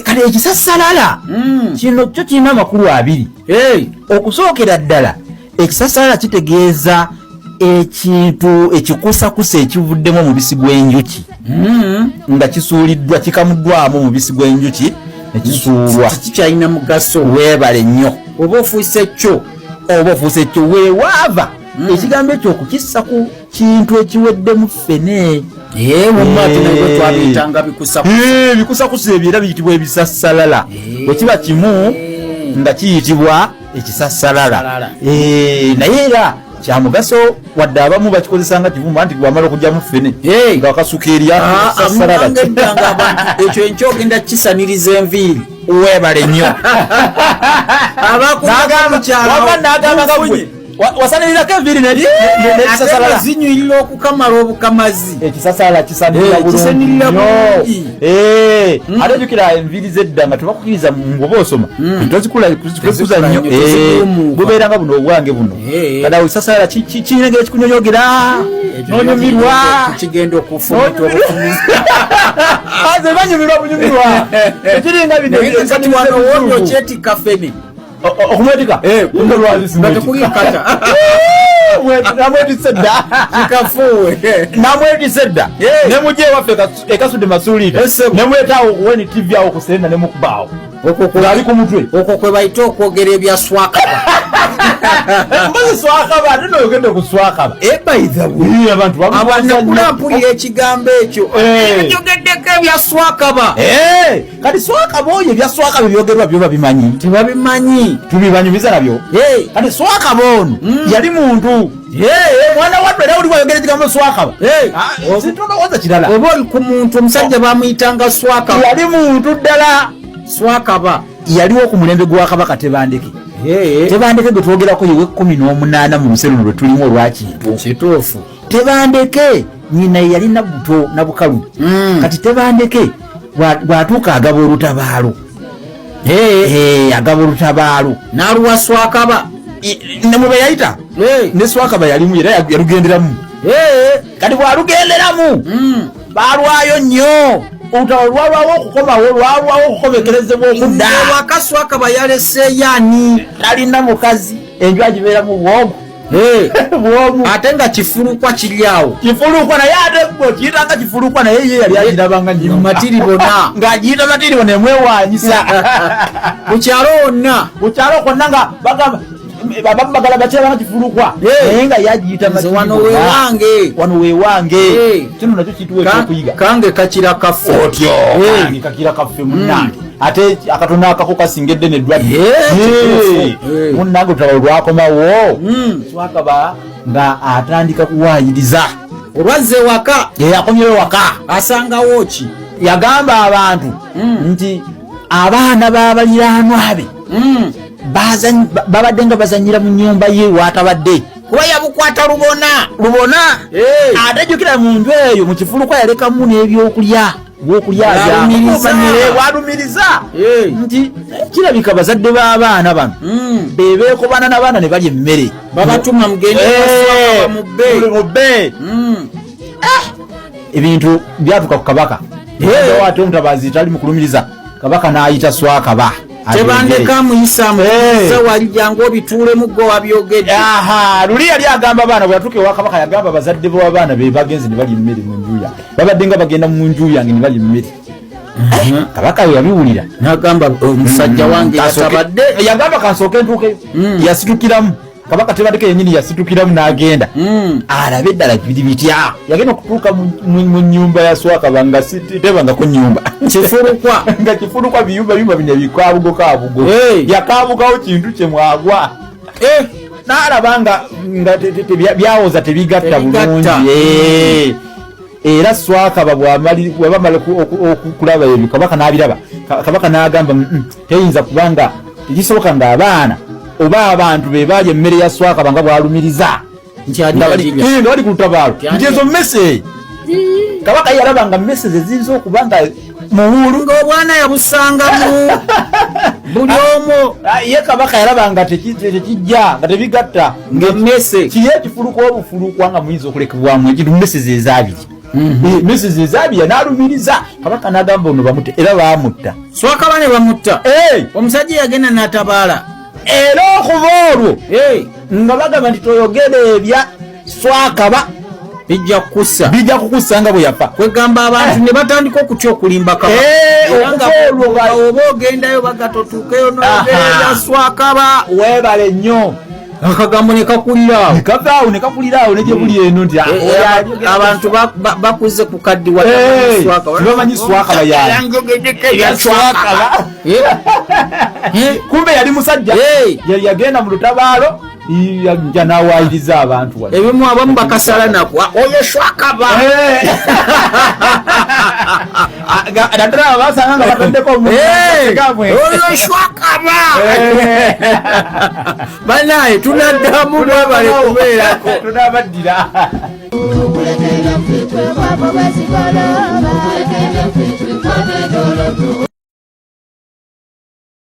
kale ekisasalala kino kyo kirina amakulu abiri. Okusookera ddala ekisasalala kitegeeza ekintu ekikusakusa ekivuddemu omubisi gw'enjuki nga kisuuliddwa kikamuddwamu omubisi gw'enjuki nekisuulwa kikyalina mugaso. Weebale nnyo oba ofuuse kyo weewaava ekigambo ekyo okukissa ku kintu ekiweddemu ffene. twabiyitanga bikusakusa ebyo era biyitibwa ebisasalala. Bwe kiba kimu nga kiyitibwa ekisasalala. Naye era kya mugaso wadde abamu bakikozesa nga kivumba nti wamala okugyamu ffene nga wakasuka eryasasalala ekyo enkyogenda kisaniriza enviiri. Weebale nnyo n'agamba gwe wasaniriza enviiri n'ekisasalala zinyuirira okukamala obukamazi. Ekisasalala kisanirira bulungi. Ate jjukira enviiri z'edda nga tebakukiriza ngoba osoma tozikuza nnyo bubeeranga buno obwange buno kati awo ekisasalala kirina engeri kikunyonyogera n'onyumirwa kigenda okufumita ze banyumirwa bunyumirwa ekiringa kati wano wonyo kyetika ffene okumwetika namwetisedda namwetisedda nemujja ewaffe ekasudde masuulire nemwetaawo okuweni tv awo okusenda nemukubaawo ali ku mutwe okwo kwe bayita okwogera ebya swakaba. mbazi swakaba ate noyogedde ku swakaba abantu abanakulampulira ekigambo ekyo njogeddeko ebya swakaba. kati swakaba oyo ebya swakaba ebyogerwa byo babimanyi tebabimanyi tubibanyumiza nabyo. kati swakaba ono yali muntu mwana wadde era oli wayogera ekigambo swakaba sitolowooza kirala. oba oli ku muntu omusajja bamuyitanga swakaba. yali muntu ddala. swakaba yaliwo ku mulembe gwa kabaka Tebandeke. Tebandeke gwe twogerako yewe 18 mu luseru lwe tulimu olwakintu kituufu. Tebandeke nyina yali Nabuto Nabukalu. kati Tebandeke bwatuuka agaba olutabaalo. agaba olutabaalo n'aluwa swakaba ne mwe yayita ne swakaba yalimu era yalugenderamu. kati bwalugenderamu balwayo nnyo. Lwalwawo okukomawo lwalwawo okukomekerezebwa okudda. Waka swakaba yaleseeyo ani? Talina mukazi enjwa gibeeramu bwomu. Bwomu ate nga kifulukwa kiri awo. Kifulukwa naye ate bwe kiyitanga kifulukwa naye ye yali agirabanga nnyo matiribona ng'agiyita matiribona emwewanyisa. Ku kyalo wonna konna nga bagamba bagala bakyabanga kifulukwa naye nga yagiyita wano wewange kino nakyo kituwa ekyokuyiga kange kakira kaffe otyo kange kakira kaffe munnange ate akatono akako kasingedde neddwadde munnange olutalo lwakomawo swakaba nga atandika kuwaayiriza olwazze waka akomyewo waka asangawo ki yagamba abantu nti abaana b'abaliraanwa be babadde nga bazanyira mu nnyumba ye waatabadde kuba yabukwata lubona ate jjukira mu nju eyo mu kifulukwa yalekamu n'ebyokulya walumiriza nti kirabika bazadde b'abaana bano bebeekobana n'abaana ne balya emmere babatuma mubbe ebintu byatuka ku kabaka ate omutabazi tali mu kulumiriza kabaka n'ayita swakaba Tebandeke amuyisa muze wali jangu obituulemu gwe wabyogedde. Luli yali agamba abaana bwe yatuuka ewa kabaka yagamba bazadde b'abaana be bagenze ne bali mmere mu nju yange. Babadde nga bagenda mu nju yange ne bali mmere. Kabaka yabiwulira n'agamba omusajja wange yatabadde yagamba kansooke ntuukeyo yasitukiramu. Kabaka Tebandeke yennyini yasitukiramu n'agenda alabe eddala biri bitya yagenda okutuuka mu nnyumba ya Swakaba nga tebangako nnyumba kifulukwa nga kifulukwa biyumba bino bikabugo yakabukawo kintu kye mwagwa n'alaba nga byawoza tebigatta bulungi era Swakaba bw'abamala okulaba ebyo kabaka n'abiraba kabaka n'agamba teyinza kubanga tekisoboka ng'abaana oba abantu be balya emmere ya Swakaba nga bwalumiriza nga bali ku lutabaalo nti ezo mmese kabaka yalaba nga mmese ze ziyinza okuba nga muwulu ng'obwana yabusangamu buli omu ye kabaka yalaba nga tekijja nga tebigatta ng'emmese kiye ekifulukwa obufulukwa nga muyinza okulekebwamu ekintu mmese ze ezaabiri Mrs. Zabia n'alumiriza kabaka n'agamba ono bamutta era baamutta. Swakaba ne bamutta. Omusajja yagenda n'atabaala. Era okuva olwo nga bagamba nti toyogere ebya Swakaba bijja kukussa nga bwe yafa. Kwegamba abantu ne batandika okutya okulimba kabaka. Oba ogendayo bagatotuukeyo n'ogerera Swakaba. Weebale nnyo. Akagambo ne kakuliraawo. Ne kakuliraawo ne gye buli eno nti abantu bakuze ku kaddi wa Swakaba. Bamanyi Swakaba ya Swakaba. Kumbe yali musajja. Yali yagenda mu lutabaalo yajja n'awaayiriza abantu wano. Ebimu abamu bakasala nako. Oyo Swakaba. Naddala basanga nga bataddeko omuntu. Oyo Swakaba. Banaye tunaddamu bwebale kubeerako. Tunabaddira.